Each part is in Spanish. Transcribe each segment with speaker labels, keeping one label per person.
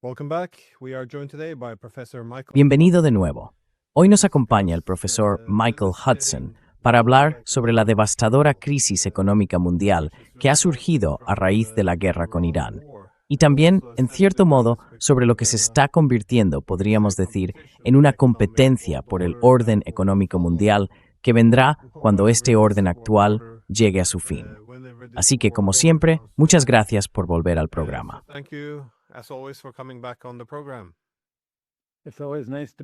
Speaker 1: Welcome back. We are joined today by Professor Michael.
Speaker 2: Bienvenido de nuevo. Hoy nos acompaña el profesor Michael Hudson para hablar sobre la devastadora crisis económica mundial que ha surgido a raíz de la guerra con Irán. Y también, en cierto modo, sobre lo que se está convirtiendo, podríamos decir, en una competencia por el orden económico mundial que vendrá cuando este orden actual llegue a su fin. Así que, como siempre, muchas gracias por volver al programa.
Speaker 1: Thank you, as always, for coming back on the program.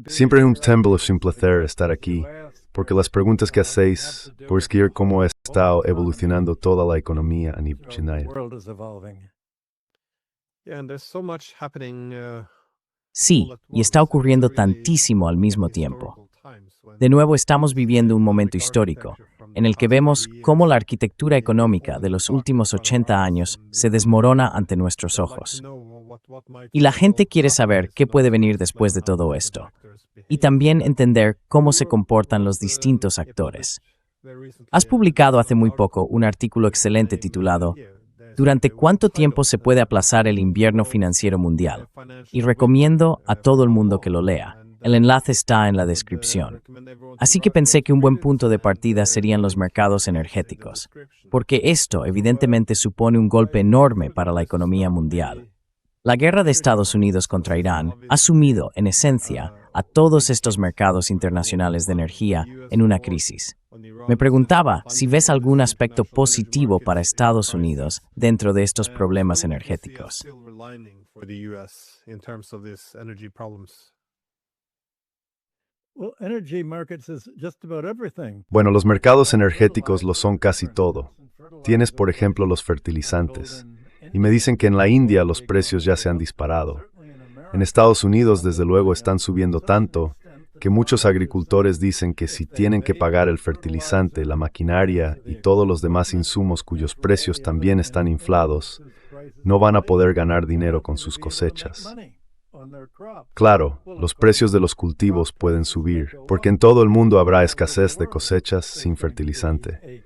Speaker 3: Siempre es un tembloso un placer estar aquí, porque las preguntas que hacéis, por escribir cómo ha estado evolucionando toda la economía a nivel general.
Speaker 1: Yeah, and there's so much happening.
Speaker 2: Sí, y está ocurriendo tantísimo al mismo tiempo. De nuevo estamos viviendo un momento histórico, en el que vemos cómo la arquitectura económica de los últimos 80 años se desmorona ante nuestros ojos. Y la gente quiere saber qué puede venir después de todo esto, y también entender cómo se comportan los distintos actores. Has publicado hace muy poco un artículo excelente titulado ¿Durante cuánto tiempo se puede aplazar el invierno financiero mundial? Y recomiendo a todo el mundo que lo lea. El enlace está en la descripción. Así que pensé que un buen punto de partida serían los mercados energéticos, porque esto evidentemente supone un golpe enorme para la economía mundial. La guerra de Estados Unidos contra Irán ha sumido, en esencia, a todos estos mercados internacionales de energía en una crisis. Me preguntaba si ves algún aspecto positivo para Estados Unidos dentro de estos problemas energéticos.
Speaker 3: Bueno, los mercados energéticos lo son casi todo. Tienes, por ejemplo, los fertilizantes. Y me dicen que en la India los precios ya se han disparado. En Estados Unidos, desde luego, están subiendo tanto que muchos agricultores dicen que si tienen que pagar el fertilizante, la maquinaria y todos los demás insumos cuyos precios también están inflados, no van a poder ganar dinero con sus cosechas. Claro, los precios de los cultivos pueden subir, porque en todo el mundo habrá escasez de cosechas sin fertilizante.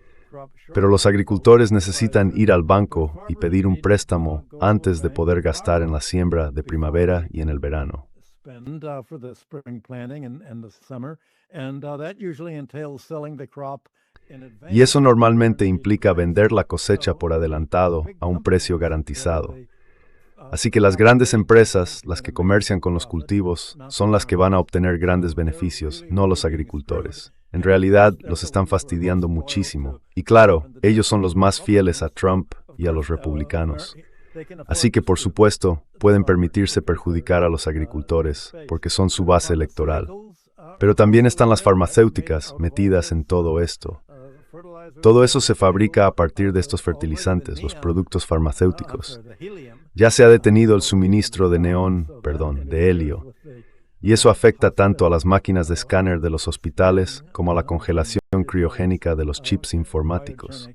Speaker 3: Pero los agricultores necesitan ir al banco y pedir un préstamo antes de poder gastar en la siembra de primavera y en el verano. Y eso normalmente implica vender la cosecha por adelantado a un precio garantizado. Así que las grandes empresas, las que comercian con los cultivos, son las que van a obtener grandes beneficios, no los agricultores. En realidad, los están fastidiando muchísimo. Y claro, ellos son los más fieles a Trump y a los republicanos. Así que, por supuesto, pueden permitirse perjudicar a los agricultores, porque son su base electoral. Pero también están las farmacéuticas metidas en todo esto. Todo eso se fabrica a partir de estos fertilizantes, los productos farmacéuticos. Ya se ha detenido el suministro de helio. Y eso afecta tanto a las máquinas de escáner de los hospitales como a la congelación criogénica de los chips informáticos.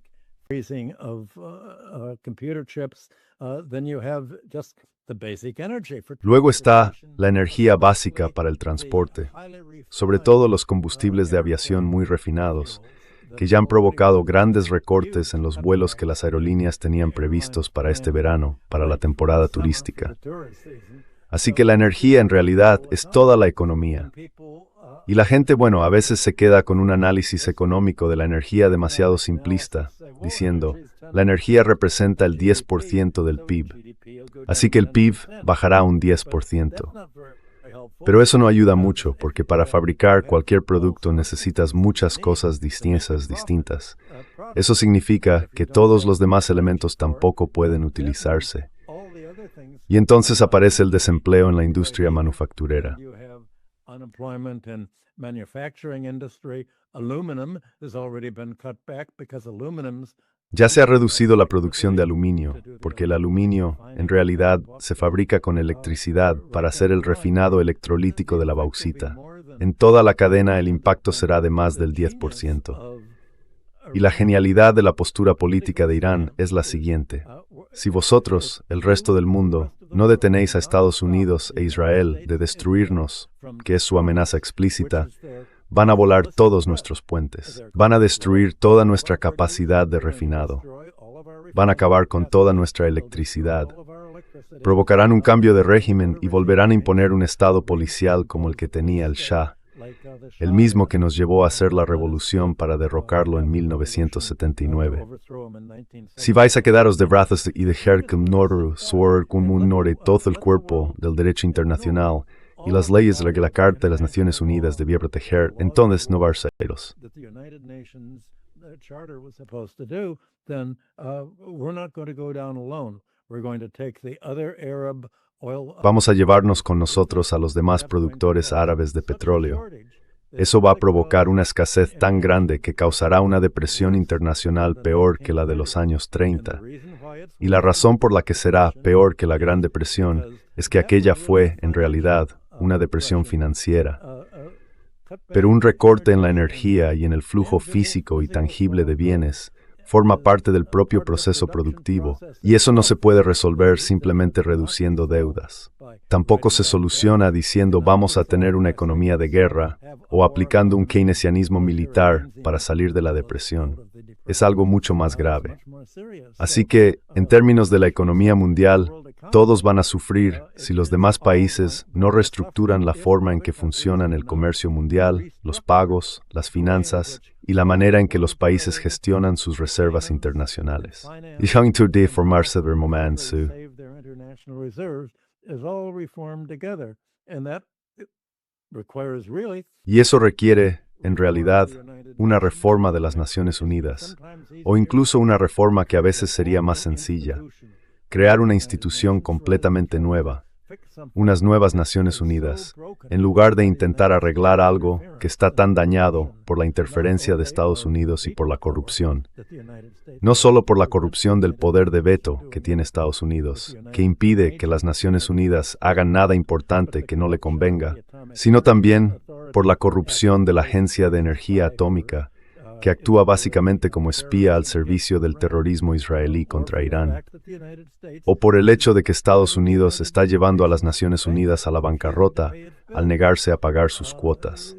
Speaker 3: Luego está la energía básica para el transporte, sobre todo los combustibles de aviación muy refinados, que ya han provocado grandes recortes en los vuelos que las aerolíneas tenían previstos para este verano, para la temporada turística. Así que la energía en realidad es toda la economía. Y la gente, a veces se queda con un análisis económico de la energía demasiado simplista, diciendo, la energía representa el 10% del PIB. Así que el PIB bajará un 10%. Pero eso no ayuda mucho, porque para fabricar cualquier producto necesitas muchas cosas distintas. Eso significa que todos los demás elementos tampoco pueden utilizarse. Y entonces aparece el desempleo en la industria manufacturera. Ya se ha reducido la producción de aluminio, porque el aluminio, en realidad, se fabrica con electricidad para hacer el refinado electrolítico de la bauxita. En toda la cadena el impacto será de más del 10%. Y la genialidad de la postura política de Irán es la siguiente. Si vosotros, el resto del mundo, no detenéis a Estados Unidos e Israel de destruirnos, que es su amenaza explícita, van a volar todos nuestros puentes, van a destruir toda nuestra capacidad de refinado, van a acabar con toda nuestra electricidad, provocarán un cambio de régimen y volverán a imponer un estado policial como el que tenía el Shah, el mismo que nos llevó a hacer la revolución para derrocarlo en 1979. Si vais a quedaros de brazos y dejar que Noru conmemore todo el cuerpo del derecho internacional y las leyes de la Carta de las Naciones Unidas debía proteger, entonces no vais a iros. Vamos a llevarnos con nosotros a los demás productores árabes de petróleo. Eso va a provocar una escasez tan grande que causará una depresión internacional peor que la de los años 30. Y la razón por la que será peor que la Gran Depresión es que aquella fue, en realidad, una depresión financiera. Pero un recorte en la energía y en el flujo físico y tangible de bienes forma parte del propio proceso productivo, y eso no se puede resolver simplemente reduciendo deudas. Tampoco se soluciona diciendo vamos a tener una economía de guerra o aplicando un keynesianismo militar para salir de la depresión. Es algo mucho más grave. Así que, en términos de la economía mundial, todos van a sufrir si los demás países no reestructuran la forma en que funcionan el comercio mundial, los pagos, las finanzas y la manera en que los países gestionan sus reservas internacionales. Y eso requiere, en realidad, una reforma de las Naciones Unidas, o incluso una reforma que a veces sería más sencilla. Crear una institución completamente nueva, unas nuevas Naciones Unidas, en lugar de intentar arreglar algo que está tan dañado por la interferencia de Estados Unidos y por la corrupción. No solo por la corrupción del poder de veto que tiene Estados Unidos, que impide que las Naciones Unidas hagan nada importante que no le convenga, sino también por la corrupción de la Agencia de Energía Atómica, que actúa básicamente como espía al servicio del terrorismo israelí contra Irán, o por el hecho de que Estados Unidos está llevando a las Naciones Unidas a la bancarrota al negarse a pagar sus cuotas.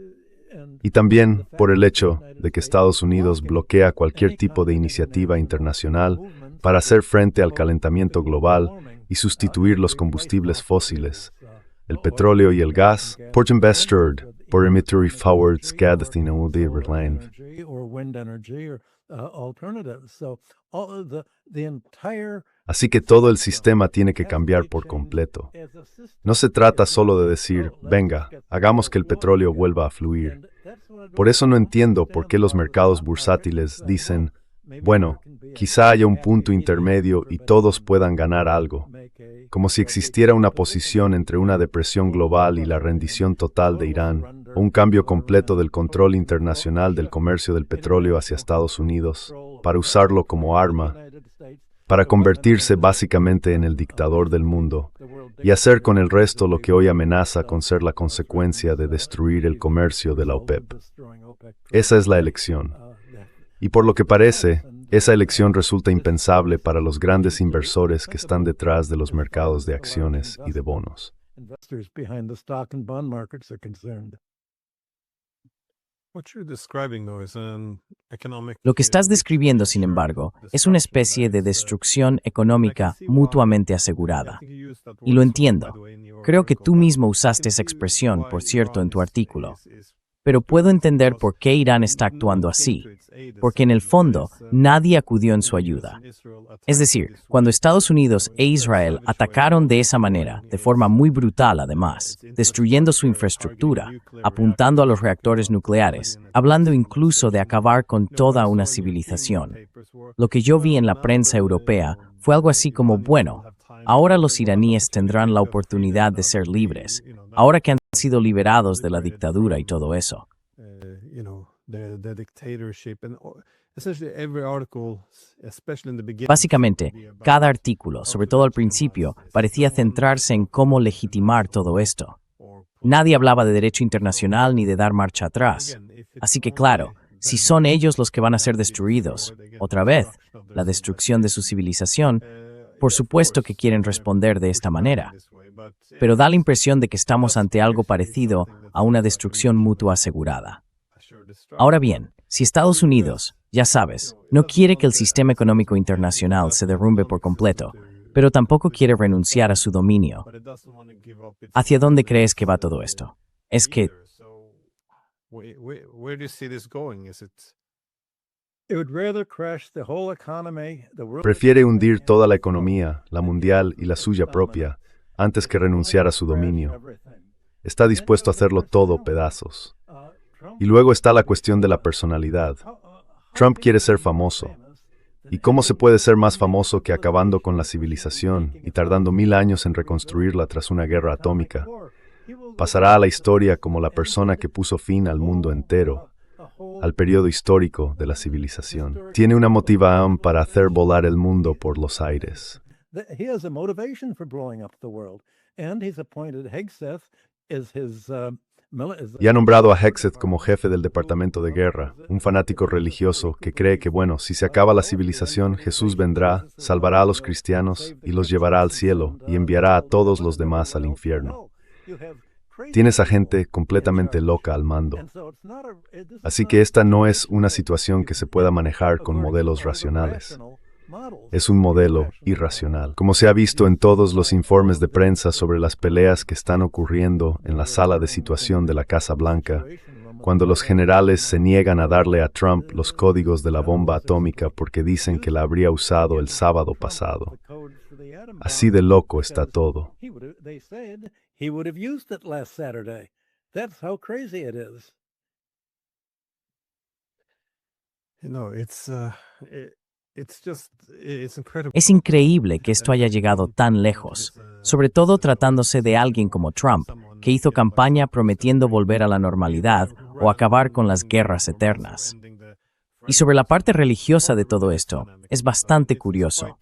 Speaker 3: Y también por el hecho de que Estados Unidos bloquea cualquier tipo de iniciativa internacional para hacer frente al calentamiento global y sustituir los combustibles fósiles, el petróleo y el gas, por invested por emitter forward skadethina udirland. Así que todo el sistema tiene que cambiar por completo. No se trata solo de decir, venga, hagamos que el petróleo vuelva a fluir. Por eso no entiendo por qué los mercados bursátiles dicen, bueno, quizá haya un punto intermedio y todos puedan ganar algo, como si existiera una posición entre una depresión global y la rendición total de Irán, o un cambio completo del control internacional del comercio del petróleo hacia Estados Unidos, para usarlo como arma, para convertirse básicamente en el dictador del mundo, y hacer con el resto lo que hoy amenaza con ser la consecuencia de destruir el comercio de la OPEP. Esa es la elección. Y por lo que parece, esa elección resulta impensable para los grandes inversores que están detrás de los mercados de acciones y de bonos.
Speaker 2: Lo que estás describiendo, sin embargo, es una especie de destrucción económica mutuamente asegurada. Y lo entiendo. Creo que tú mismo usaste esa expresión, por cierto, en tu artículo. Pero puedo entender por qué Irán está actuando así, porque en el fondo nadie acudió en su ayuda. Es decir, cuando Estados Unidos e Israel atacaron de esa manera, de forma muy brutal además, destruyendo su infraestructura, apuntando a los reactores nucleares, hablando incluso de acabar con toda una civilización. Lo que yo vi en la prensa europea fue algo así como, bueno, ahora los iraníes tendrán la oportunidad de ser libres, ahora que han sido liberados de la dictadura y todo eso. Básicamente, cada artículo, sobre todo al principio, parecía centrarse en cómo legitimar todo esto. Nadie hablaba de derecho internacional ni de dar marcha atrás. Así que claro, si son ellos los que van a ser destruidos, otra vez, la destrucción de su civilización, por supuesto que quieren responder de esta manera. Pero da la impresión de que estamos ante algo parecido a una destrucción mutua asegurada. Ahora bien, si Estados Unidos, ya sabes, no quiere que el sistema económico internacional se derrumbe por completo, pero tampoco quiere renunciar a su dominio. ¿Hacia dónde crees que va todo esto? Es que
Speaker 1: Where do you see this going? Is it
Speaker 3: Prefiere hundir toda la economía, la mundial y la suya propia, antes que renunciar a su dominio. Está dispuesto a hacerlo todo pedazos. Y luego está la cuestión de la personalidad. Trump quiere ser famoso. ¿Y cómo se puede ser más famoso que acabando con la civilización y tardando 1000 años en reconstruirla tras una guerra atómica? Pasará a la historia como la persona que puso fin al mundo entero, al periodo histórico de la civilización. Tiene una motivación para hacer volar el mundo por los aires. Y ha nombrado a Hegseth como jefe del departamento de guerra, un fanático religioso que cree que, bueno, si se acaba la civilización, Jesús vendrá, salvará a los cristianos y los llevará al cielo y enviará a todos los demás al infierno. Tienes a gente completamente loca al mando. Así que esta no es una situación que se pueda manejar con modelos racionales. Es un modelo irracional, como se ha visto en todos los informes de prensa sobre las peleas que están ocurriendo en la sala de situación de la Casa Blanca, cuando los generales se niegan a darle a Trump los códigos de la bomba atómica porque dicen que la habría usado el sábado pasado. Así de loco está todo.
Speaker 1: No, it's incredible.
Speaker 2: es increíble que esto haya llegado tan lejos, sobre todo tratándose de alguien como Trump, que hizo campaña prometiendo volver a la normalidad o acabar con las guerras eternas. Y sobre la parte religiosa de todo esto, es bastante curioso.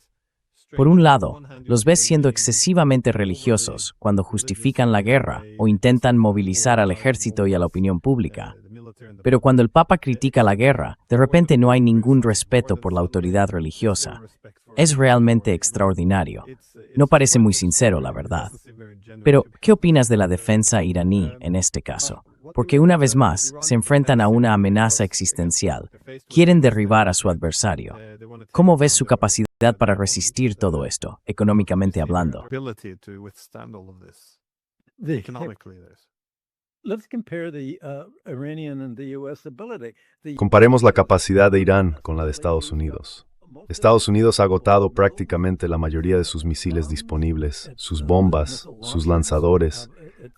Speaker 2: Por un lado, los ves siendo excesivamente religiosos cuando justifican la guerra o intentan movilizar al ejército y a la opinión pública. Pero cuando el Papa critica la guerra, de repente no hay ningún respeto por la autoridad religiosa. Es realmente extraordinario. No parece muy sincero, la verdad. Pero, ¿qué opinas de la defensa iraní en este caso? Porque una vez más, se enfrentan a una amenaza existencial. Quieren derribar a su adversario. ¿Cómo ves su capacidad para resistir todo esto, económicamente hablando?
Speaker 3: Comparemos la capacidad de Irán con la de Estados Unidos. Estados Unidos ha agotado prácticamente la mayoría de sus misiles disponibles, sus bombas, sus lanzadores,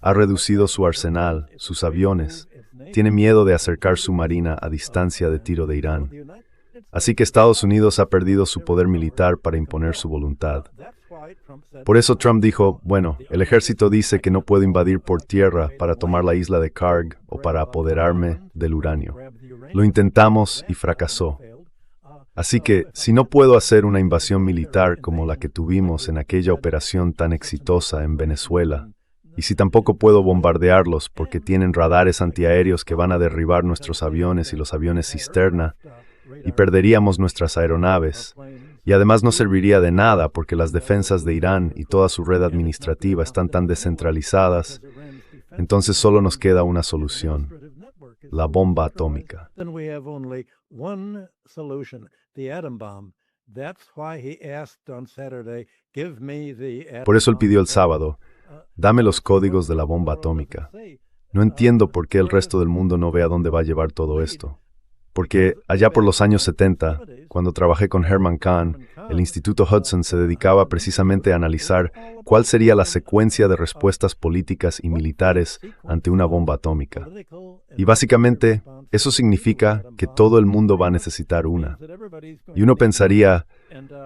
Speaker 3: ha reducido su arsenal, sus aviones, tiene miedo de acercar su marina a distancia de tiro de Irán. Así que Estados Unidos ha perdido su poder militar para imponer su voluntad. Por eso Trump dijo, bueno, el ejército dice que no puedo invadir por tierra para tomar la isla de Karg o para apoderarme del uranio. Lo intentamos y fracasó. Así que, si no puedo hacer una invasión militar como la que tuvimos en aquella operación tan exitosa en Venezuela, y si tampoco puedo bombardearlos porque tienen radares antiaéreos que van a derribar nuestros aviones y los aviones cisterna, y perderíamos nuestras aeronaves, y además no serviría de nada porque las defensas de Irán y toda su red administrativa están tan descentralizadas, entonces solo nos queda una solución: la bomba atómica. Por eso él pidió el sábado, dame los códigos de la bomba atómica. No entiendo por qué el resto del mundo no ve a dónde va a llevar todo esto. Porque allá por los años 70, cuando trabajé con Herman Kahn, el Instituto Hudson se dedicaba precisamente a analizar cuál sería la secuencia de respuestas políticas y militares ante una bomba atómica. Y básicamente, eso significa que todo el mundo va a necesitar una. Y uno pensaría,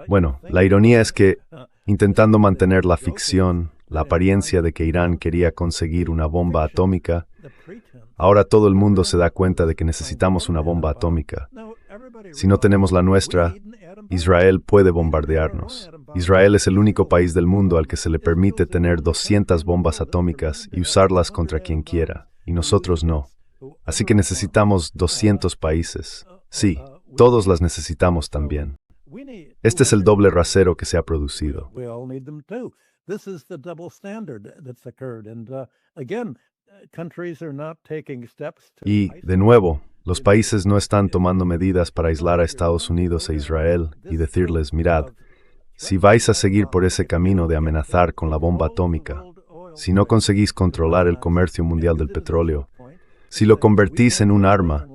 Speaker 3: bueno, la ironía es que, intentando mantener la ficción, la apariencia de que Irán quería conseguir una bomba atómica, ahora todo el mundo se da cuenta de que necesitamos una bomba atómica. Si no tenemos la nuestra, Israel puede bombardearnos. Israel es el único país del mundo al que se le permite tener 200 bombas atómicas y usarlas contra quien quiera, y nosotros no. Así que necesitamos 200 países. Sí, todos las necesitamos también. Este es el doble rasero que se ha producido. Y, de nuevo, los países no están tomando medidas para aislar a Estados Unidos e Israel y decirles, mirad, Si vais a seguir por ese camino de amenazar con la bomba atómica, si no conseguís controlar el comercio mundial del petróleo, si lo convertís en un arma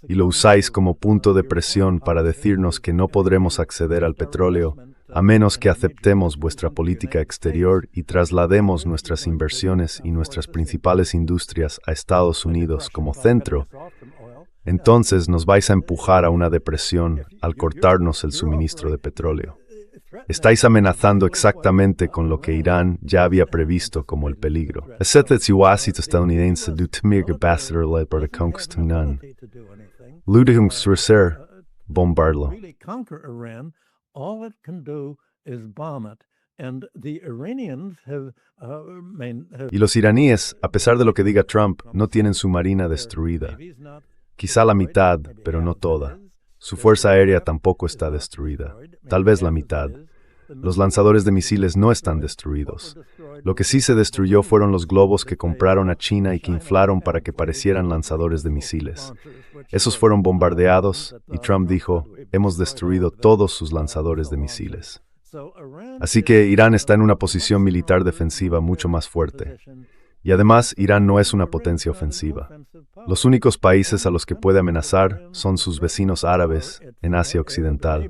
Speaker 3: y lo usáis como punto de presión para decirnos que no podremos acceder al petróleo, a menos que aceptemos vuestra política exterior y traslademos nuestras inversiones y nuestras principales industrias a Estados Unidos como centro, entonces nos vais a empujar a una depresión al cortarnos el suministro de petróleo. Estáis amenazando exactamente con lo que Irán ya había previsto como el peligro. Estadounidense bombarlo. Y los iraníes, a pesar de lo que diga Trump, no tienen su marina destruida. Quizá la mitad, pero no toda. Su fuerza aérea tampoco está destruida. Tal vez la mitad. Los lanzadores de misiles no están destruidos. Lo que sí se destruyó fueron los globos que compraron a China y que inflaron para que parecieran lanzadores de misiles. Esos fueron bombardeados y Trump dijo, hemos destruido todos sus lanzadores de misiles. Así que Irán está en una posición militar defensiva mucho más fuerte. Y además, Irán no es una potencia ofensiva. Los únicos países a los que puede amenazar son sus vecinos árabes en Asia Occidental.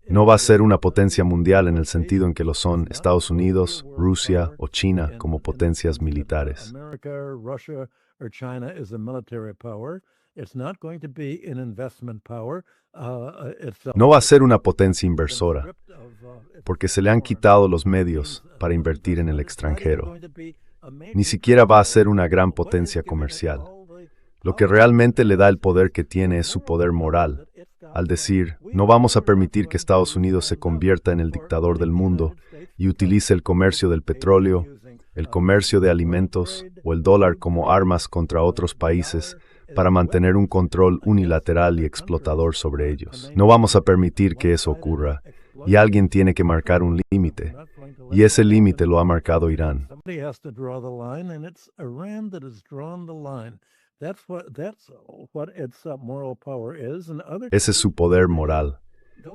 Speaker 3: No va a ser una potencia mundial en el sentido en que lo son Estados Unidos, Rusia o China como potencias militares. No va a ser una potencia inversora, porque se le han quitado los medios para invertir en el extranjero. Ni siquiera va a ser una gran potencia comercial. Lo que realmente le da el poder que tiene es su poder moral, al decir, no vamos a permitir que Estados Unidos se convierta en el dictador del mundo y utilice el comercio del petróleo, el comercio de alimentos o el dólar como armas contra otros países para mantener un control unilateral y explotador sobre ellos. No vamos a permitir que eso ocurra, y alguien tiene que marcar un límite, y ese límite lo ha marcado Irán. Ese es su poder moral.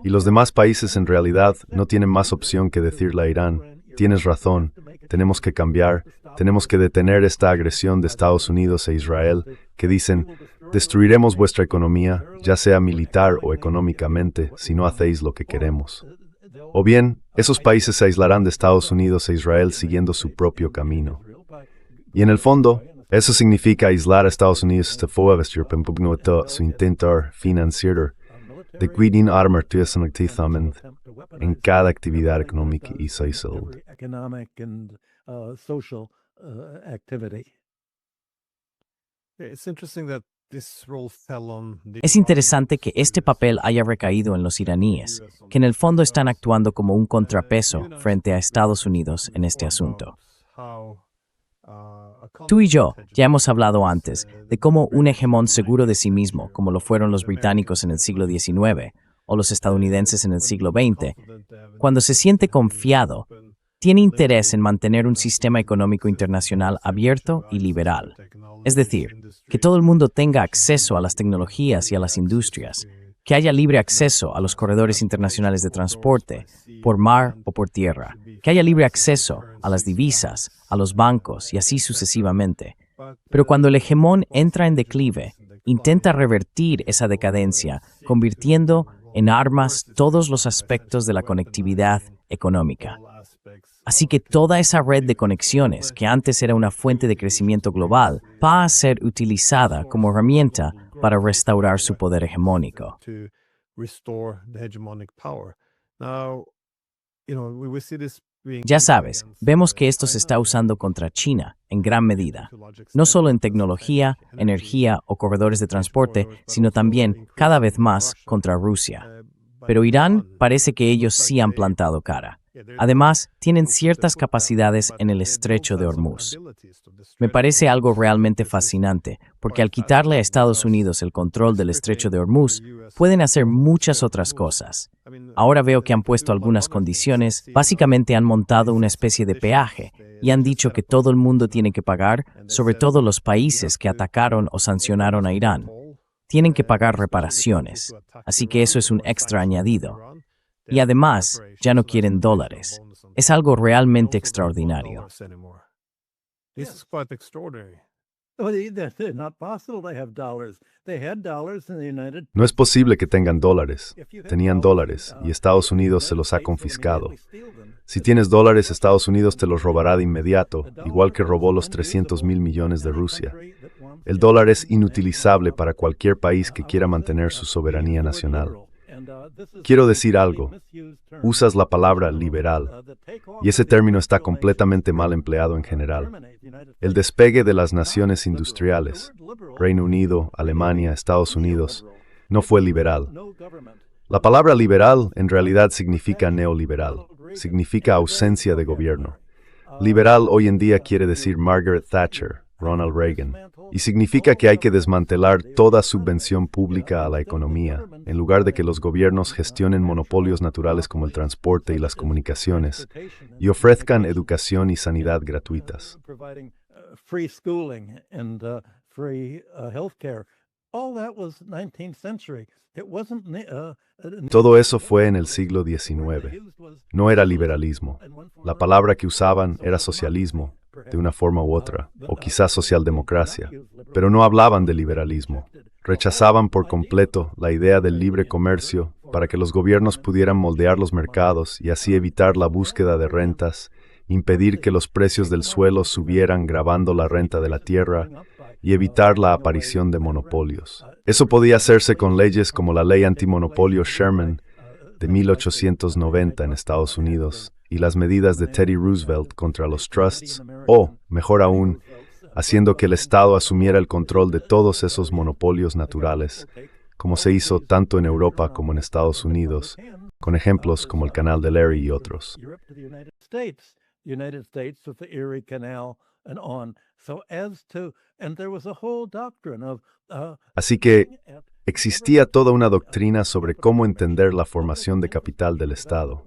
Speaker 3: Y los demás países en realidad no tienen más opción que decirle a Irán, tienes razón, tenemos que cambiar, tenemos que detener esta agresión de Estados Unidos e Israel, que dicen, destruiremos vuestra economía, ya sea militar o económicamente, si no hacéis lo que queremos. O bien, esos países se aislarán de Estados Unidos e Israel siguiendo su propio camino. Y en el fondo, eso significa aislar a Estados Unidos de su intentar financiar de cuidar armas en cada actividad económica y social.
Speaker 2: Es interesante que este papel haya recaído en los iraníes, que en el fondo están actuando como un contrapeso frente a Estados Unidos en este asunto. Tú y yo ya hemos hablado antes de cómo un hegemón seguro de sí mismo, como lo fueron los británicos en el siglo XIX o los estadounidenses en el siglo XX, cuando se siente confiado, tiene interés en mantener un sistema económico internacional abierto y liberal. Es decir, que todo el mundo tenga acceso a las tecnologías y a las industrias, que haya libre acceso a los corredores internacionales de transporte, por mar o por tierra, que haya libre acceso a las divisas, a los bancos y así sucesivamente. Pero cuando el hegemón entra en declive, intenta revertir esa decadencia, convirtiendo en armas todos los aspectos de la conectividad económica. Así que toda esa red de conexiones, que antes era una fuente de crecimiento global, va a ser utilizada como herramienta para restaurar su poder hegemónico. Ya sabes, vemos que esto se está usando contra China en gran medida, no solo en tecnología, energía o corredores de transporte, sino también, cada vez más, contra Rusia. Pero Irán parece que ellos sí han plantado cara. Además, tienen ciertas capacidades en el estrecho de Hormuz. Me parece algo realmente fascinante, porque al quitarle a Estados Unidos el control del estrecho de Hormuz, pueden hacer muchas otras cosas. Ahora veo que han puesto algunas condiciones, básicamente han montado una especie de peaje, y han dicho que todo el mundo tiene que pagar, sobre todo los países que atacaron o sancionaron a Irán. Tienen que pagar reparaciones, así que eso es un extra añadido. Y además, ya no quieren dólares. Es algo realmente extraordinario.
Speaker 1: This is quite extraordinary.
Speaker 4: They're not possible to have dollars. They had dollars in the United
Speaker 3: No es posible que tengan dólares. Tenían dólares y Estados Unidos se los ha confiscado. Si tienes dólares, Estados Unidos te los robará de inmediato, igual que robó los 300.000 millones de Rusia. El dólar es inutilizable para cualquier país que quiera mantener su soberanía nacional. Quiero decir algo. Usas la palabra liberal, y ese término está completamente mal empleado en general. El despegue de las naciones industriales, Reino Unido, Alemania, Estados Unidos, no fue liberal. La palabra liberal en realidad significa neoliberal, significa ausencia de gobierno. Liberal hoy en día quiere decir Margaret Thatcher, Ronald Reagan, y significa que hay que desmantelar toda subvención pública a la economía, en lugar de que los gobiernos gestionen monopolios naturales como el transporte y las comunicaciones, y ofrezcan educación y sanidad gratuitas.
Speaker 4: free schooling and free healthcare. All that was 19th century. It wasn't
Speaker 3: Todo eso fue en el siglo XIX. No era liberalismo. La palabra que usaban era socialismo, de una forma u otra, o quizás socialdemocracia, pero no hablaban de liberalismo. Rechazaban por completo la idea del libre comercio para que los gobiernos pudieran moldear los mercados y así evitar la búsqueda de rentas, impedir que los precios del suelo subieran gravando la renta de la tierra y evitar la aparición de monopolios. Eso podía hacerse con leyes como la Ley Antimonopolio Sherman de 1890 en Estados Unidos y las medidas de Teddy Roosevelt contra los trusts, o, mejor aún, haciendo que el Estado asumiera el control de todos esos monopolios naturales, como se hizo tanto en Europa como en Estados Unidos, con ejemplos como el Canal de Erie y otros.
Speaker 4: United States with the Erie Canal and on. So as to, and there was a whole doctrine of
Speaker 3: Así que existía toda una doctrina sobre cómo entender la formación de capital del Estado.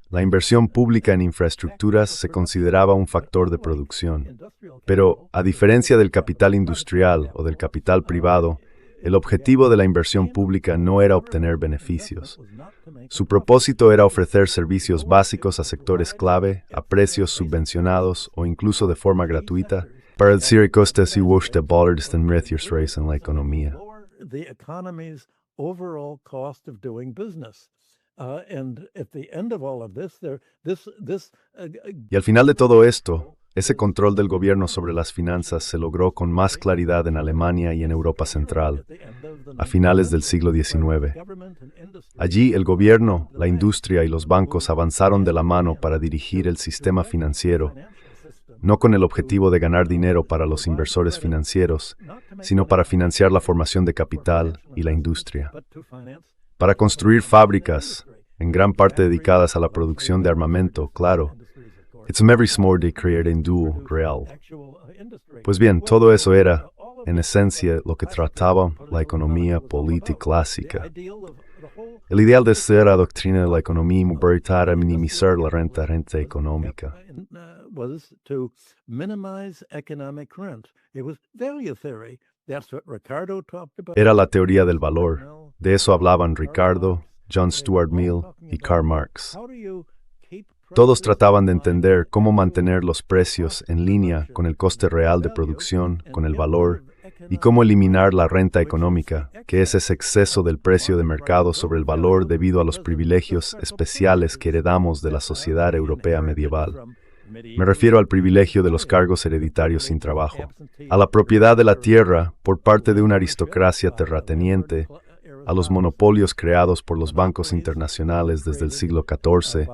Speaker 3: La inversión pública en infraestructuras se consideraba un factor de producción, pero, a diferencia del capital industrial o del capital privado, el objetivo de la inversión pública no era obtener beneficios. Su propósito era ofrecer servicios básicos a sectores clave, a precios subvencionados o incluso de forma gratuita, para reducir costes y de dólares en la economía.
Speaker 4: the economy's overall cost of doing business. And at the end of all of this,
Speaker 3: Y al final de todo esto, ese control del gobierno sobre las finanzas se logró con más claridad en Alemania y en Europa Central, a finales del siglo XIX. Allí el gobierno, la industria y los bancos avanzaron de la mano para dirigir el sistema financiero, no con el objetivo de ganar dinero para los inversores financieros, sino para financiar la formación de capital y la industria. Para construir fábricas, en gran parte dedicadas a la producción de armamento, claro. It's very small de creer en duo real. Pues bien, todo eso era, en esencia, lo que trataba la economía política clásica. El ideal de ser la doctrina de la economía era minimizar la renta económica.
Speaker 4: was to minimize economic rent. It was value theory. That's what Ricardo talked about.
Speaker 3: Era la teoría del valor. De eso hablaban Ricardo, John Stuart Mill y Karl Marx. Todos trataban de entender cómo mantener los precios en línea con el coste real de producción, con el valor, y cómo eliminar la renta económica, que es ese exceso del precio de mercado sobre el valor debido a los privilegios especiales que heredamos de la sociedad europea medieval. Me refiero al privilegio de los cargos hereditarios sin trabajo, a la propiedad de la tierra por parte de una aristocracia terrateniente, a los monopolios creados por los bancos internacionales desde el siglo XIV,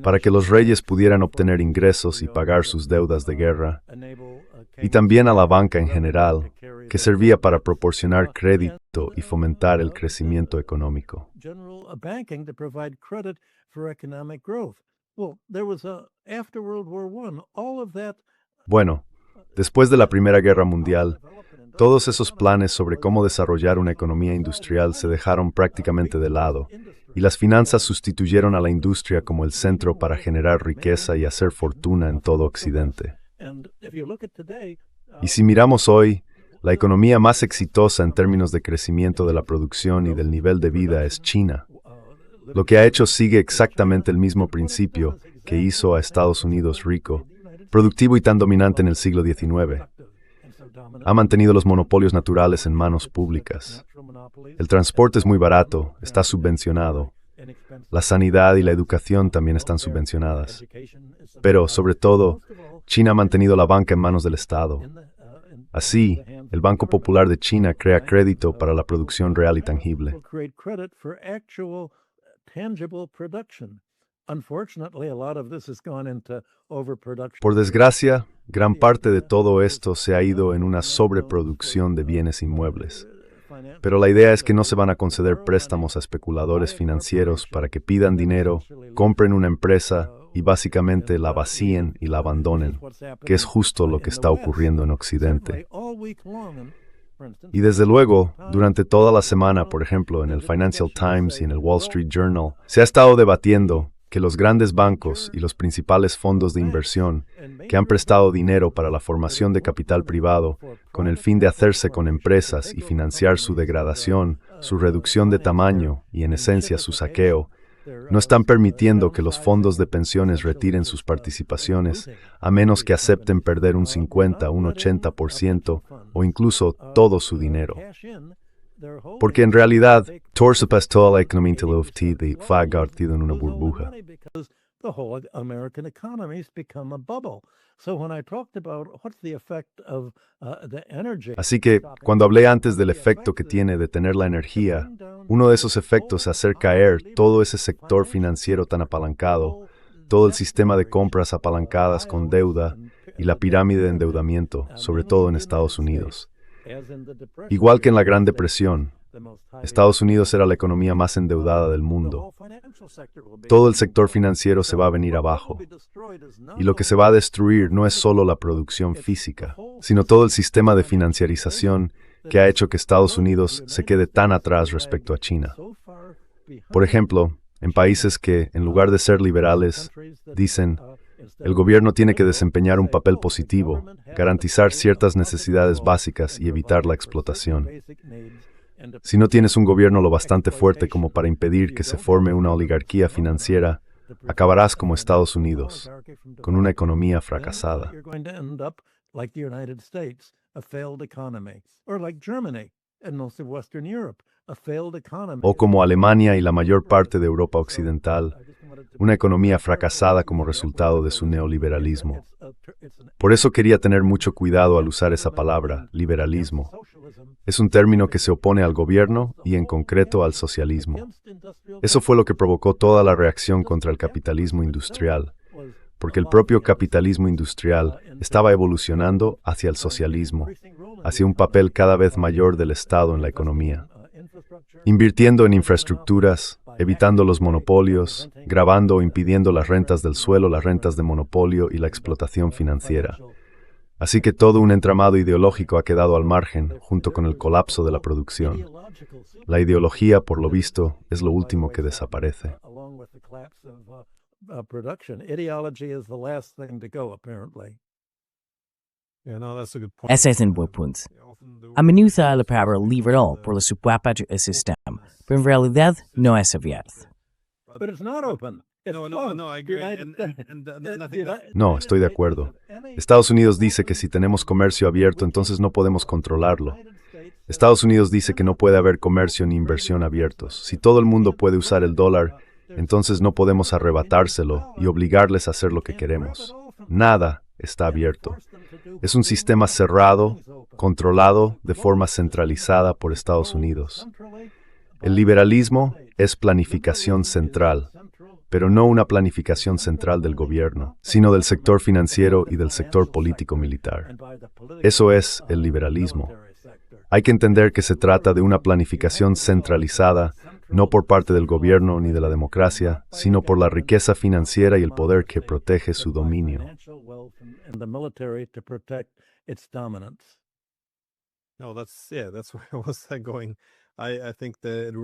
Speaker 3: para que los reyes pudieran obtener ingresos y pagar sus deudas de guerra, y también a la banca en general, que servía para proporcionar crédito y fomentar el crecimiento económico. Bueno, después de la Primera Guerra Mundial, todos esos planes sobre cómo desarrollar una economía industrial se dejaron prácticamente de lado, y las finanzas sustituyeron a la industria como el centro para generar riqueza y hacer fortuna en todo Occidente. Y si miramos hoy, la economía más exitosa en términos de crecimiento de la producción y del nivel de vida es China. Lo que ha hecho sigue exactamente el mismo principio que hizo a Estados Unidos rico, productivo y tan dominante en el siglo XIX. Ha mantenido los monopolios naturales en manos públicas. El transporte es muy barato, está subvencionado. La sanidad y la educación también están subvencionadas. Pero, sobre todo, China ha mantenido la banca en manos del Estado. Así, el Banco Popular de China crea crédito para la producción real y tangible. Por desgracia, gran parte de todo esto se ha ido en una sobreproducción de bienes inmuebles. Pero la idea es que no se van a conceder préstamos a especuladores financieros para que pidan dinero, compren una empresa y básicamente la vacíen y la abandonen, que es justo lo que está ocurriendo en Occidente. Y desde luego, durante toda la semana, por ejemplo, en el Financial Times y en el Wall Street Journal, se ha estado debatiendo que los grandes bancos y los principales fondos de inversión que han prestado dinero para la formación de capital privado con el fin de hacerse con empresas y financiar su degradación, su reducción de tamaño y, en esencia, su saqueo, no están permitiendo que los fondos de pensiones retiren sus participaciones a menos que acepten perder un 50, un 80% o incluso todo su dinero. Porque en realidad, torsopas toda la economía intelectiva y fue convertido en una burbuja. Así que, cuando hablé antes del efecto que tiene detener la energía, uno de esos efectos es hacer caer todo ese sector financiero tan apalancado, todo el sistema de compras apalancadas con deuda y la pirámide de endeudamiento, sobre todo en Estados Unidos. Igual que en la Gran Depresión, Estados Unidos era la economía más endeudada del mundo. Todo el sector financiero se va a venir abajo. Y lo que se va a destruir no es solo la producción física, sino todo el sistema de financiarización que ha hecho que Estados Unidos se quede tan atrás respecto a China. Por ejemplo, en países que, en lugar de ser liberales, dicen, el gobierno tiene que desempeñar un papel positivo, garantizar ciertas necesidades básicas y evitar la explotación. Si no tienes un gobierno lo bastante fuerte como para impedir que se forme una oligarquía financiera, acabarás como Estados Unidos, con una economía fracasada. O como Alemania y la mayor parte de Europa Occidental, una economía fracasada como resultado de su neoliberalismo. Por eso quería tener mucho cuidado al usar esa palabra, liberalismo. Es un término que se opone al gobierno y en concreto al socialismo. Eso fue lo que provocó toda la reacción contra el capitalismo industrial, porque el propio capitalismo industrial estaba evolucionando hacia el socialismo, hacia un papel cada vez mayor del Estado en la economía, invirtiendo en infraestructuras, evitando los monopolios, gravando o impidiendo las rentas del suelo, las rentas de monopolio y la explotación financiera. Así que todo un entramado ideológico ha quedado al margen, junto con el colapso de la producción. La ideología, por lo visto, es lo último que desaparece.
Speaker 2: Ese es un buen punto. A menudo la palabra liberal por la supuesta el sistema, pero en realidad no es abierto.
Speaker 3: No, estoy de acuerdo. Estados Unidos dice que si tenemos comercio abierto, entonces no podemos controlarlo. Estados Unidos dice que no puede haber comercio ni inversión abiertos. Si todo el mundo puede usar el dólar, entonces no podemos arrebatárselo y obligarles a hacer lo que queremos. Nada está abierto. Es un sistema cerrado, controlado de forma centralizada por Estados Unidos. El liberalismo es planificación central, pero no una planificación central del gobierno, sino del sector financiero y del sector político-militar. Eso es el liberalismo. Hay que entender que se trata de una planificación centralizada, no por parte del gobierno ni de la democracia, sino por la riqueza financiera y el poder que protege su dominio.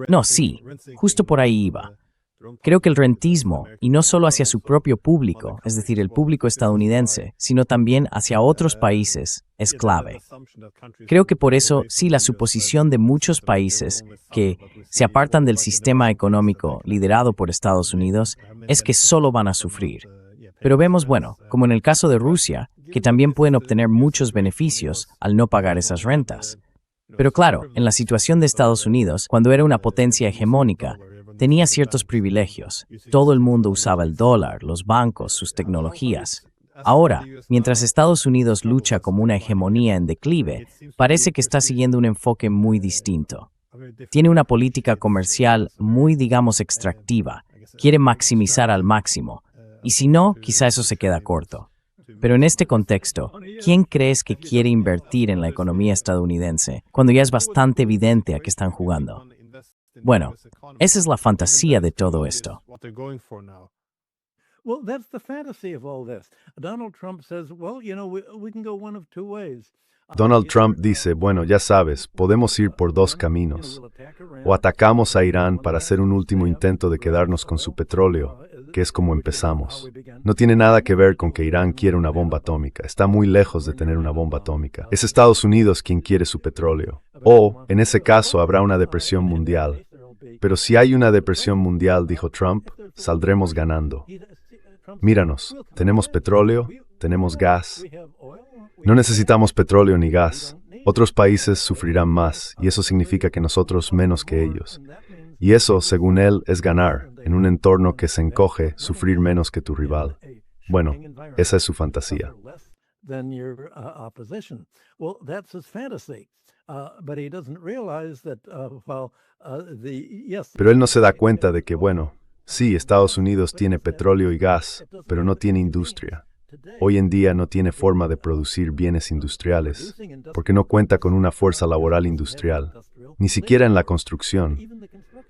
Speaker 2: No, sí, justo por ahí iba. Creo que el rentismo, y no solo hacia su propio público, es decir, el público estadounidense, sino también hacia otros países, es clave. Creo que por eso, sí, la suposición de muchos países que se apartan del sistema económico liderado por Estados Unidos es que solo van a sufrir. Pero vemos, bueno, como en el caso de Rusia, que también pueden obtener muchos beneficios al no pagar esas rentas. Pero claro, en la situación de Estados Unidos, cuando era una potencia hegemónica, tenía ciertos privilegios. Todo el mundo usaba el dólar, los bancos, sus tecnologías. Ahora, mientras Estados Unidos lucha como una hegemonía en declive, parece que está siguiendo un enfoque muy distinto. Tiene una política comercial muy, digamos, extractiva. Quiere maximizar al máximo. Y si no, quizá eso se queda corto. Pero en este contexto, ¿quién crees que quiere invertir en la economía estadounidense cuando ya es bastante evidente a qué están jugando? Bueno, esa es la fantasía de todo esto.
Speaker 4: Well, that's the fantasy of all this. Donald Trump says, well, we can go one of two ways.
Speaker 3: Donald Trump dice, bueno, ya sabes, podemos ir por dos caminos. O atacamos a Irán para hacer un último intento de quedarnos con su petróleo, que es como empezamos. No tiene nada que ver con que Irán quiere una bomba atómica. Está muy lejos de tener una bomba atómica. Es Estados Unidos quien quiere su petróleo. O, en ese caso, habrá una depresión mundial. Pero si hay una depresión mundial, dijo Trump, saldremos ganando. Míranos, tenemos petróleo, tenemos gas. No necesitamos petróleo ni gas. Otros países sufrirán más, y eso significa que nosotros menos que ellos. Y eso, según él, es ganar, en un entorno que se encoge, sufrir menos que tu rival. Bueno, esa es su fantasía. Pero él no se da cuenta de que, bueno, sí, Estados Unidos tiene petróleo y gas, pero no tiene industria. Hoy en día no tiene forma de producir bienes industriales, porque no cuenta con una fuerza laboral industrial, ni siquiera en la construcción.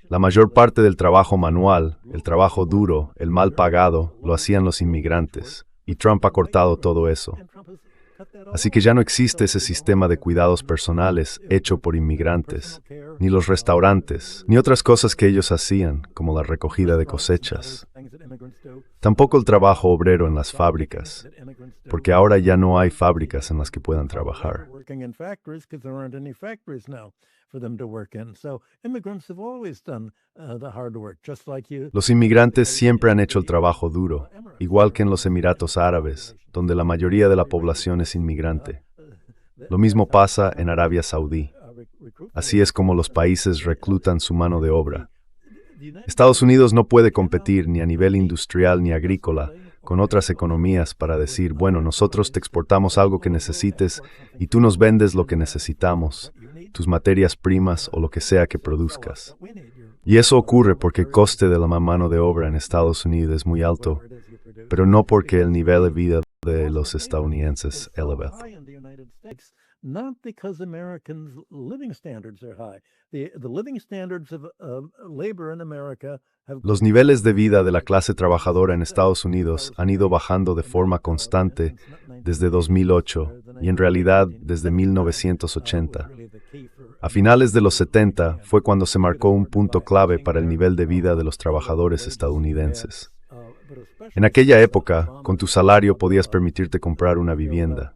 Speaker 3: La mayor parte del trabajo manual, el trabajo duro, el mal pagado, lo hacían los inmigrantes, y Trump ha cortado todo eso. Así que ya no existe ese sistema de cuidados personales hecho por inmigrantes, ni los restaurantes, ni otras cosas que ellos hacían, como la recogida de cosechas. Tampoco el trabajo obrero en las fábricas, porque ahora ya no hay fábricas en las que puedan trabajar. Los inmigrantes siempre han hecho el trabajo duro, igual que en los Emiratos Árabes, donde la mayoría de la población es inmigrante. Lo mismo pasa en Arabia Saudí. Así es como los países reclutan su mano de obra. Estados Unidos no puede competir ni a nivel industrial ni agrícola con otras economías para decir, bueno, nosotros te exportamos algo que necesites y tú nos vendes lo que necesitamos, tus materias primas o lo que sea que produzcas. Y eso ocurre porque el coste de la mano de obra en Estados Unidos es muy alto, pero no porque el nivel de vida de los estadounidenses es elevado.
Speaker 4: Not because Americans' living standards are high. The living standards of labor in America have...
Speaker 3: Los niveles de vida de la clase trabajadora en Estados Unidos han ido bajando de forma constante desde 2008 y en realidad desde 1980. A finales de los 70 fue cuando se marcó un punto clave para el nivel de vida de los trabajadores estadounidenses. En aquella época, con tu salario podías permitirte comprar una vivienda.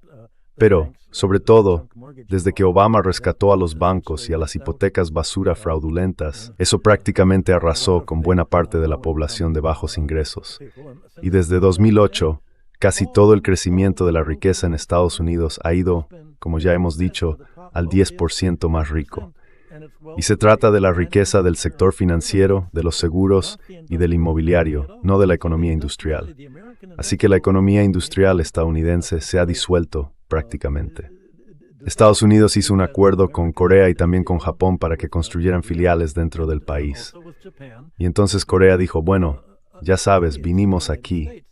Speaker 3: Pero, sobre todo, desde que Obama rescató a los bancos y a las hipotecas basura fraudulentas, eso prácticamente arrasó con buena parte de la población de bajos ingresos. Y desde 2008, casi todo el crecimiento de la riqueza en Estados Unidos ha ido, como ya hemos dicho, al 10% más rico. Y se trata de la riqueza del sector financiero, de los seguros y del inmobiliario, no de la economía industrial. Así que la economía industrial estadounidense se ha disuelto prácticamente. Estados Unidos hizo un acuerdo con Corea y también con Japón para que construyeran filiales dentro del país. Y entonces Corea dijo, bueno, ya sabes, vinimos aquí.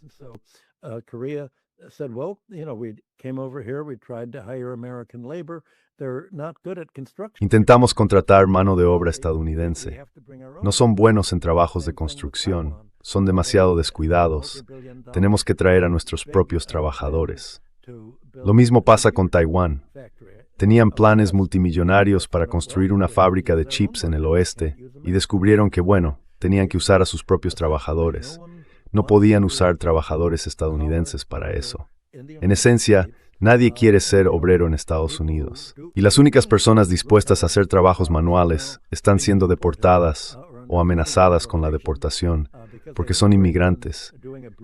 Speaker 3: Intentamos contratar mano de obra estadounidense. No son buenos en trabajos de construcción, son demasiado descuidados. Tenemos que traer a nuestros propios trabajadores. Lo mismo pasa con Taiwán. Tenían planes multimillonarios para construir una fábrica de chips en el oeste y descubrieron que, bueno, tenían que usar a sus propios trabajadores. No podían usar trabajadores estadounidenses para eso. En esencia, nadie quiere ser obrero en Estados Unidos. Y las únicas personas dispuestas a hacer trabajos manuales están siendo deportadas o amenazadas con la deportación porque son inmigrantes.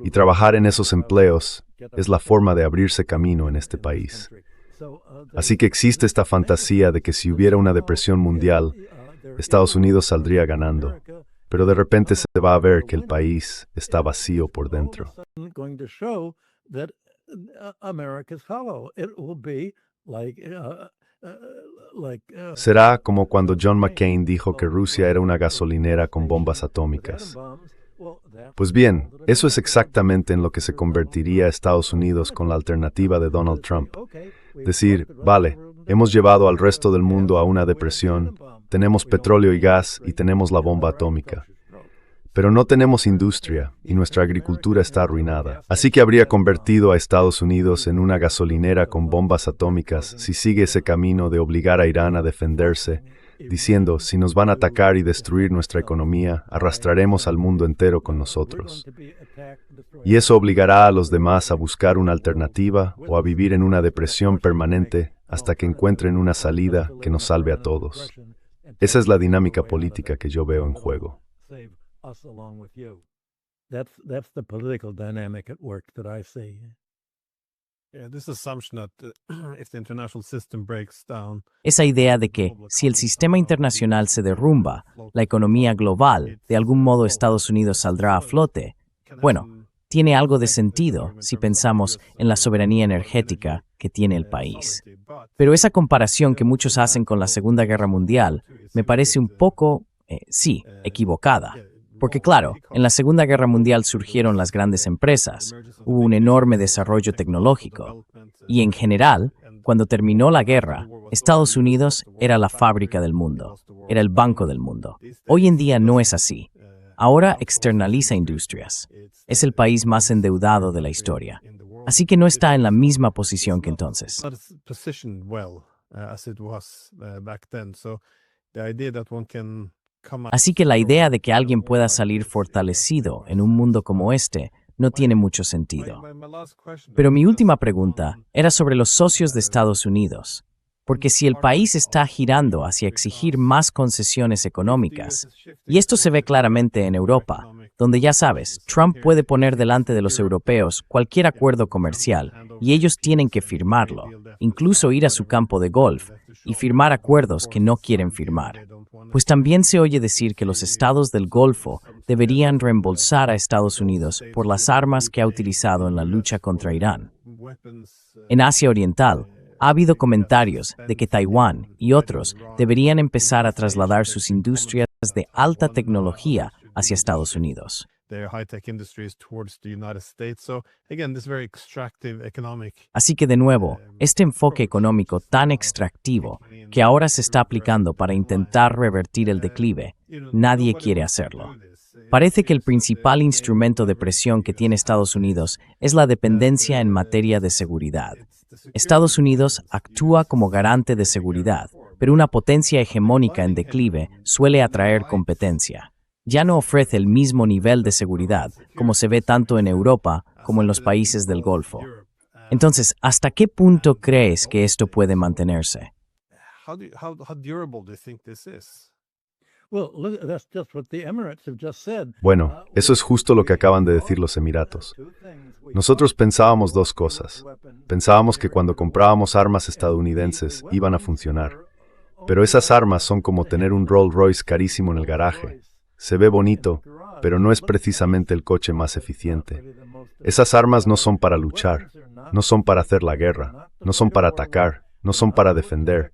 Speaker 3: Y trabajar en esos empleos es la forma de abrirse camino en este país. Así que existe esta fantasía de que si hubiera una depresión mundial, Estados Unidos saldría ganando. Pero de repente se va a ver que el país está vacío por dentro. Será como cuando John McCain dijo que Rusia era una gasolinera con bombas atómicas. Pues bien, eso es exactamente en lo que se convertiría Estados Unidos con la alternativa de Donald Trump. Decir, vale, hemos llevado al resto del mundo a una depresión, tenemos petróleo y gas y tenemos la bomba atómica. Pero no tenemos industria y nuestra agricultura está arruinada. Así que habría convertido a Estados Unidos en una gasolinera con bombas atómicas si sigue ese camino de obligar a Irán a defenderse, diciendo, si nos van a atacar y destruir nuestra economía, arrastraremos al mundo entero con nosotros. Y eso obligará a los demás a buscar una alternativa o a vivir en una depresión permanente hasta que encuentren una salida que nos salve a todos. Esa es la dinámica política que yo veo en juego.
Speaker 4: Us along with you. That's the political dynamic at work that I see.
Speaker 1: Yeah, this assumption that if the international system breaks down,
Speaker 2: Esa idea de que, si el sistema internacional se derrumba, la economía global, de algún modo Estados Unidos saldrá a flote, bueno, tiene algo de sentido si pensamos en la soberanía energética que tiene el país. Pero esa comparación que muchos hacen con la Segunda Guerra Mundial me parece un poco, sí, equivocada. Porque claro, en la Segunda Guerra Mundial surgieron las grandes empresas, hubo un enorme desarrollo tecnológico. Y en general, cuando terminó la guerra, Estados Unidos era la fábrica del mundo, era el banco del mundo. Hoy en día no es así. Ahora externaliza industrias. Es el país más endeudado de la historia. Así que no está en la misma posición que entonces.
Speaker 1: not positioned well as it was back then. So the idea that one can come out
Speaker 2: Así que la idea de que alguien pueda salir fortalecido en un mundo como este no tiene mucho sentido.
Speaker 1: My last question,
Speaker 2: Pero mi última pregunta era sobre los socios de Estados Unidos. Porque si el país está girando hacia exigir más concesiones económicas, y esto se ve claramente en Europa, donde ya sabes, Trump puede poner delante de los europeos cualquier acuerdo comercial y ellos tienen que firmarlo, incluso ir a su campo de golf y firmar acuerdos que no quieren firmar. Pues también se oye decir que los estados del Golfo deberían reembolsar a Estados Unidos por las armas que ha utilizado en la lucha contra Irán. En Asia Oriental, ha habido comentarios de que Taiwán y otros deberían empezar a trasladar sus industrias de alta tecnología hacia Estados Unidos.
Speaker 1: their high-tech industries towards the United States. So again, this very extractive economic
Speaker 2: Así que de nuevo, este enfoque económico tan extractivo que ahora se está aplicando para intentar revertir el declive, nadie quiere hacerlo. Parece que el principal instrumento de presión que tiene Estados Unidos es la dependencia en materia de seguridad. Estados Unidos actúa como garante de seguridad, pero una potencia hegemónica en declive suele atraer competencia. Ya no ofrece el mismo nivel de seguridad, como se ve tanto en Europa como en los países del Golfo. Entonces, ¿hasta qué punto crees que esto puede mantenerse?
Speaker 1: how durable do you think this is?
Speaker 4: Well, look, that's just what the Emirates have just said.
Speaker 3: Bueno, eso es justo lo que acaban de decir los Emiratos. Nosotros pensábamos dos cosas. Pensábamos que cuando comprábamos armas estadounidenses iban a funcionar. Pero esas armas son como tener un Rolls Royce carísimo en el garaje. Se ve bonito, pero no es precisamente el coche más eficiente. Esas armas no son para luchar, no son para hacer la guerra, no son para atacar, no son para defender.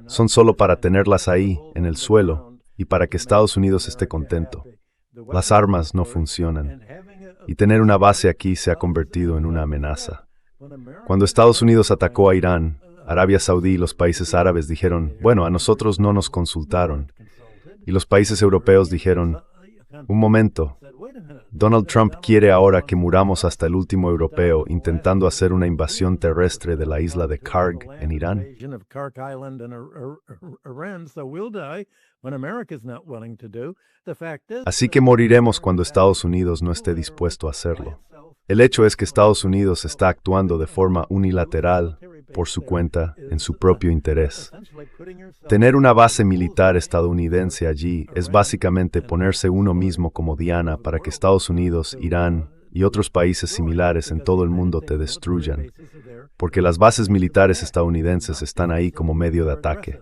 Speaker 3: Son solo para tenerlas ahí, en el suelo, y para que Estados Unidos esté contento. Las armas no funcionan. Y tener una base aquí se ha convertido en una amenaza. Cuando Estados Unidos atacó a Irán, Arabia Saudí y los países árabes dijeron, bueno, a nosotros no nos consultaron. Y los países europeos dijeron, Un momento. Donald Trump quiere ahora que muramos hasta el último europeo intentando hacer una invasión terrestre de la isla de Karg en Irán. Así que moriremos cuando Estados Unidos no esté dispuesto a hacerlo. El hecho es que Estados Unidos está actuando de forma unilateral, por su cuenta, en su propio interés. Tener una base militar estadounidense allí es básicamente ponerse uno mismo como diana para que Estados Unidos, Irán y otros países similares en todo el mundo te destruyan, porque las bases militares estadounidenses están ahí como medio de ataque.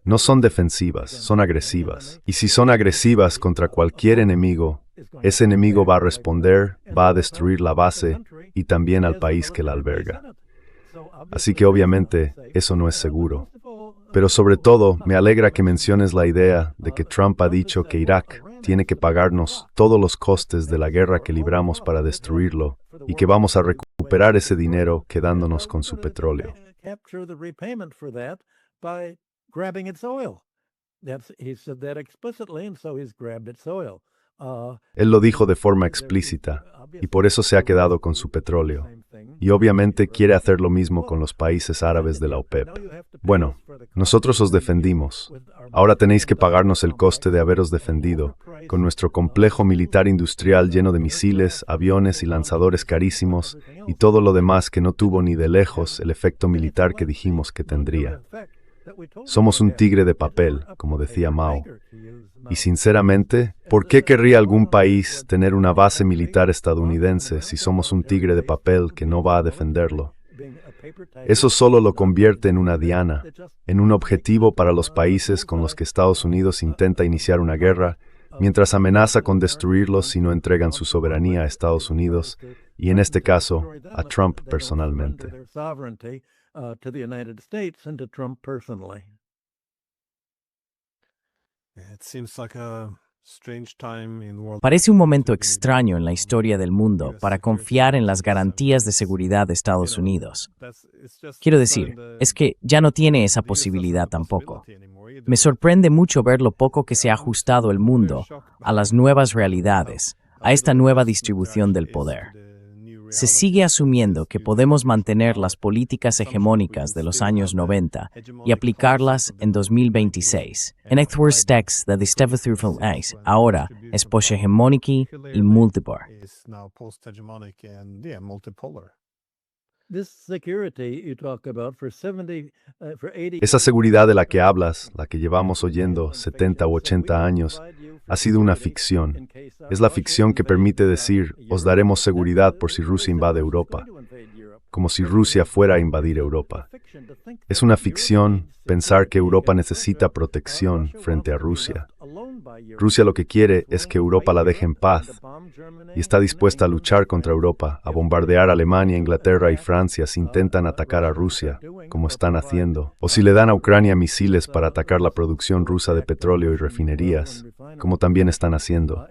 Speaker 3: No son defensivas, son agresivas. Y si son agresivas contra cualquier enemigo, ese enemigo va a responder, va a destruir la base y también al país que la alberga. Así que obviamente eso no es seguro. Pero sobre todo me alegra que menciones la idea de que Trump ha dicho que Irak tiene que pagarnos todos los costes de la guerra que libramos para destruirlo y que vamos a recuperar ese dinero quedándonos con su petróleo. Él lo dijo de forma explícita, y por eso se ha quedado con su petróleo. Y obviamente quiere hacer lo mismo con los países árabes de la OPEP. Bueno, nosotros os defendimos. Ahora tenéis que pagarnos el coste de haberos defendido, con nuestro complejo militar industrial lleno de misiles, aviones y lanzadores carísimos, y todo lo demás que no tuvo ni de lejos el efecto militar que dijimos que tendría. Somos un tigre de papel, como decía Mao. Y sinceramente, ¿por qué querría algún país tener una base militar estadounidense si somos un tigre de papel que no va a defenderlo? Eso solo lo convierte en una diana, en un objetivo para los países con los que Estados Unidos intenta iniciar una guerra, mientras amenaza con destruirlos si no entregan su soberanía a Estados Unidos, y en este caso, a Trump personalmente.
Speaker 4: To the United States and to Trump personally.
Speaker 1: It seems like a strange time in world.
Speaker 2: Parece un momento extraño en la historia del mundo para confiar en las garantías de seguridad de Estados Unidos. Quiero decir, es que ya no tiene esa posibilidad tampoco. Me sorprende mucho ver lo poco que se ha ajustado el mundo a las nuevas realidades, a esta nueva distribución del poder. Se sigue asumiendo que podemos mantener las políticas hegemónicas de los años 90 y aplicarlas en 2026. En Ethworth Text de Stevethurfel ahora es poshegemónica y multipolar.
Speaker 3: Esa seguridad de la que hablas, la que llevamos oyendo 70 u 80 años, ha sido una ficción. Es la ficción que permite decir, os daremos seguridad por si Rusia invade Europa, como si Rusia fuera a invadir Europa. Es una ficción pensar que Europa necesita protección frente a Rusia. Rusia lo que quiere es que Europa la deje en paz y está dispuesta a luchar contra Europa, a bombardear a Alemania, Inglaterra y Francia si intentan atacar a Rusia, como están haciendo, o si le dan a Ucrania misiles para atacar la producción rusa de petróleo y refinerías, como también están haciendo.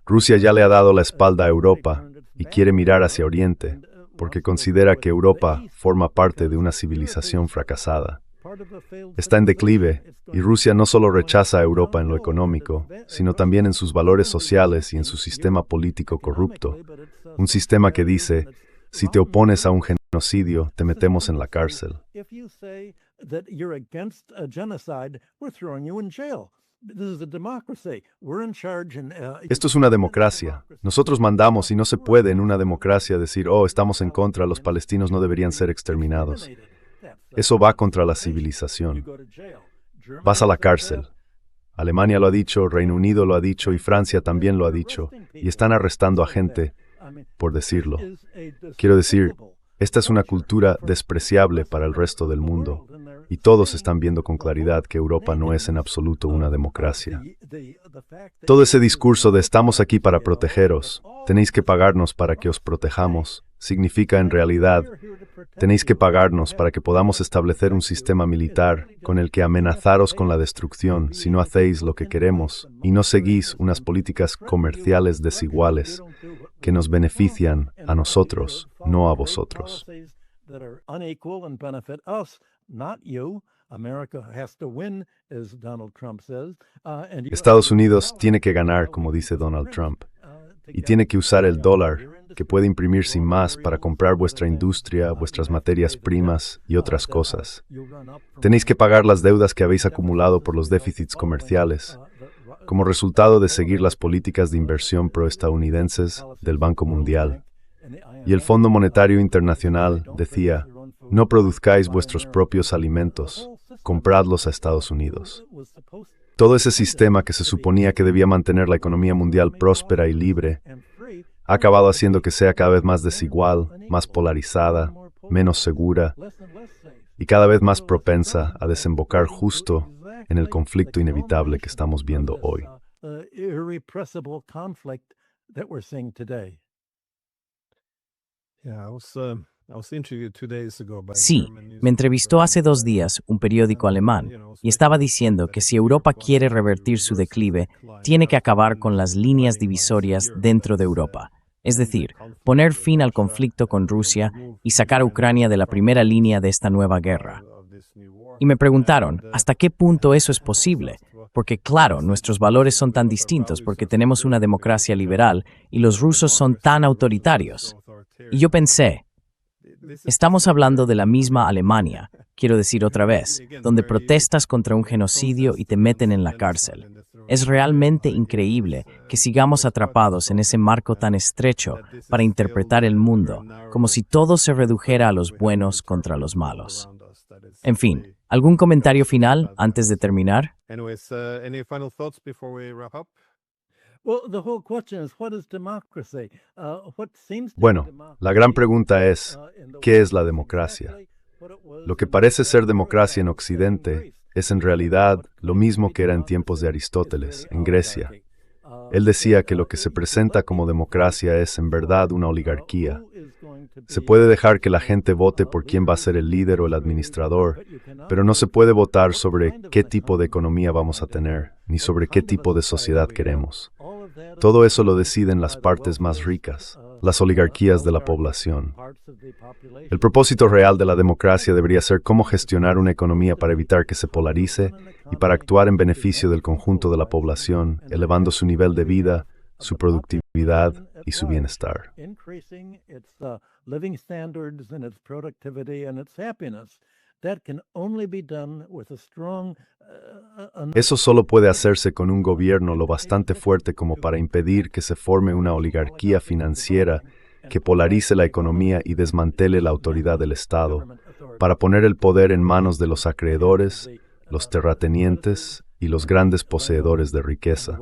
Speaker 3: Rusia ya le ha dado la espalda a Europa y quiere mirar hacia Oriente, porque considera que Europa forma parte de una civilización fracasada. Está en declive, y Rusia no solo rechaza a Europa en lo económico, sino también en sus valores sociales y en su sistema político corrupto. Un sistema que dice, si te opones a un genocidio, te metemos en la cárcel. Esto es una democracia. Nosotros mandamos y no se puede en una democracia decir, oh, estamos en contra, los palestinos no deberían ser exterminados. Eso va contra la civilización. Vas a la cárcel. Alemania lo ha dicho, Reino Unido lo ha dicho y Francia también lo ha dicho. Y están arrestando a gente por decirlo. Quiero decir, esta es una cultura despreciable para el resto del mundo. Y todos están viendo con claridad que Europa no es en absoluto una democracia. Todo ese discurso de estamos aquí para protegeros, tenéis que pagarnos para que os protejamos, significa en realidad, tenéis que pagarnos para que podamos establecer un sistema militar con el que amenazaros con la destrucción si no hacéis lo que queremos y no seguís unas políticas comerciales desiguales que nos benefician a nosotros, no a vosotros.
Speaker 4: that are unequal and benefit us, not you. America has to win, as Donald Trump says. And you
Speaker 3: Estados
Speaker 4: have to
Speaker 3: Unidos
Speaker 4: balance
Speaker 3: tiene que
Speaker 4: the
Speaker 3: ganar,
Speaker 4: dollar
Speaker 3: como dice Donald
Speaker 4: print,
Speaker 3: Trump,
Speaker 4: to
Speaker 3: y
Speaker 4: get
Speaker 3: tiene que usar el
Speaker 4: your
Speaker 3: dólar,
Speaker 4: industry,
Speaker 3: que puede imprimir sin
Speaker 4: raw
Speaker 3: más para
Speaker 4: materials,
Speaker 3: comprar vuestra
Speaker 4: everything.
Speaker 3: industria,
Speaker 4: You
Speaker 3: vuestras
Speaker 4: have to
Speaker 3: materias
Speaker 4: pay the
Speaker 3: primas
Speaker 4: debt,
Speaker 3: y otras
Speaker 4: that
Speaker 3: cosas.
Speaker 4: you run up from
Speaker 3: Tenéis que pagar las deudas que habéis
Speaker 4: deficits
Speaker 3: acumulado
Speaker 4: as
Speaker 3: por
Speaker 4: a
Speaker 3: los
Speaker 4: result of
Speaker 3: déficits
Speaker 4: following,
Speaker 3: comerciales,
Speaker 4: the
Speaker 3: como resultado de seguir las políticas de inversión proestadounidenses del Banco Mundial. Y el Fondo Monetario Internacional decía, no produzcáis vuestros propios alimentos, compradlos a Estados Unidos. Todo ese sistema que se suponía que debía mantener la economía mundial próspera y libre, ha acabado haciendo que sea cada vez más desigual, más polarizada, menos segura y cada vez más propensa a desembocar justo en el conflicto inevitable que estamos viendo hoy.
Speaker 4: irrepressible conflict that we're seeing today.
Speaker 1: Yeah, I was interviewed 2 days ago by a
Speaker 2: Sí,
Speaker 1: German
Speaker 2: me entrevistó
Speaker 1: newspaper,
Speaker 2: hace 2 días un periódico alemán y estaba diciendo que si Europa quiere revertir su declive, tiene que acabar con las líneas divisorias dentro de Europa. Es decir, poner fin al conflicto con Rusia y sacar a Ucrania de la primera línea de esta nueva guerra. Y me preguntaron, ¿hasta qué punto eso es posible? Porque claro, nuestros valores son tan distintos porque tenemos una democracia liberal y los rusos son tan autoritarios. Y yo pensé, estamos hablando de la misma Alemania, quiero decir otra vez, donde protestas contra un genocidio y te meten en la cárcel. Es realmente increíble que sigamos atrapados en ese marco tan estrecho para interpretar el mundo, como si todo se redujera a los buenos contra los malos. En fin, ¿algún comentario final antes de terminar?
Speaker 1: Anyways, any final thoughts before we wrap up?
Speaker 4: Well, the whole question is, what is democracy? What seems to be
Speaker 3: Bueno, la gran pregunta es, ¿qué es la democracia? Lo que parece ser democracia en Occidente es en realidad lo mismo que era en tiempos de Aristóteles, en Grecia. Él decía que lo que se presenta como democracia es en verdad una oligarquía. Se puede dejar que la gente vote por quién va a ser el líder o el administrador, pero no se puede votar sobre qué tipo de economía vamos a tener, ni sobre qué tipo de sociedad queremos. Todo eso lo deciden las partes más ricas, las oligarquías de la población. El propósito real de la democracia debería ser cómo gestionar una economía para evitar que se polarice y para actuar en beneficio del conjunto de la población, elevando su nivel de vida, su productividad y su bienestar.
Speaker 4: Increasing its living standards and its productivity and its happiness. That can only be done with a strong
Speaker 3: Eso solo puede hacerse con un gobierno lo bastante fuerte como para impedir que se forme una oligarquía financiera que polarice la economía y desmantele la autoridad del Estado, para poner el poder en manos de los acreedores, los terratenientes y los grandes poseedores de riqueza.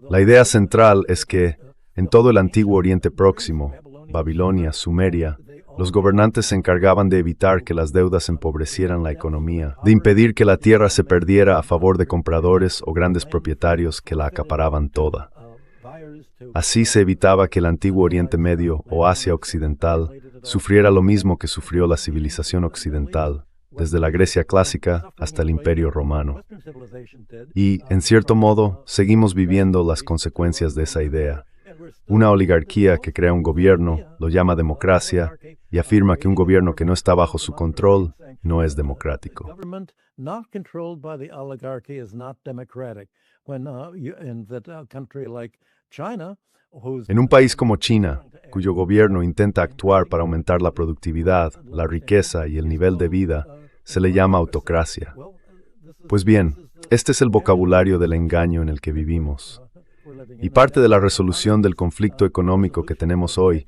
Speaker 3: La idea central es que, en todo el antiguo Oriente Próximo, Babilonia, Sumeria, los gobernantes se encargaban de evitar que las deudas empobrecieran la economía, de impedir que la tierra se perdiera a favor de compradores o grandes propietarios que la acaparaban toda. Así se evitaba que el antiguo Oriente Medio o Asia Occidental sufriera lo mismo que sufrió la civilización occidental, desde la Grecia clásica hasta el Imperio Romano. Y, en cierto modo, seguimos viviendo las consecuencias de esa idea. Una oligarquía que crea un gobierno, lo llama democracia, y afirma que un gobierno que no está bajo su control no es democrático. En un país como China, cuyo gobierno intenta actuar para aumentar la productividad, la riqueza y el nivel de vida, se le llama autocracia. Pues bien, este es el vocabulario del engaño en el que vivimos. Y parte de la resolución del conflicto económico que tenemos hoy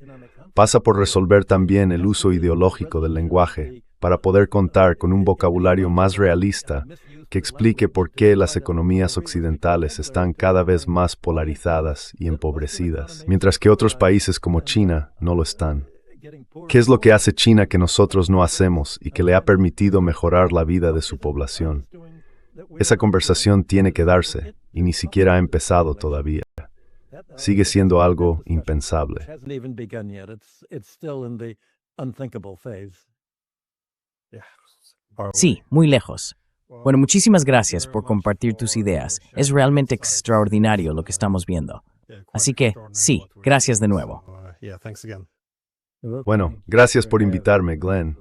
Speaker 3: pasa por resolver también el uso ideológico del lenguaje para poder contar con un vocabulario más realista que explique por qué las economías occidentales están cada vez más polarizadas y empobrecidas, mientras que otros países como China no lo están. ¿Qué es lo que hace China que nosotros no hacemos y que le ha permitido mejorar la vida de su población? Esa conversación tiene que darse, y ni siquiera ha empezado todavía. Sigue siendo algo impensable.
Speaker 2: Sí, muy lejos. Bueno, muchísimas gracias por compartir tus ideas. Es realmente extraordinario lo que estamos viendo. Así que, sí, gracias de nuevo.
Speaker 1: Yeah, thanks again.
Speaker 3: Bueno, gracias por invitarme, Glenn.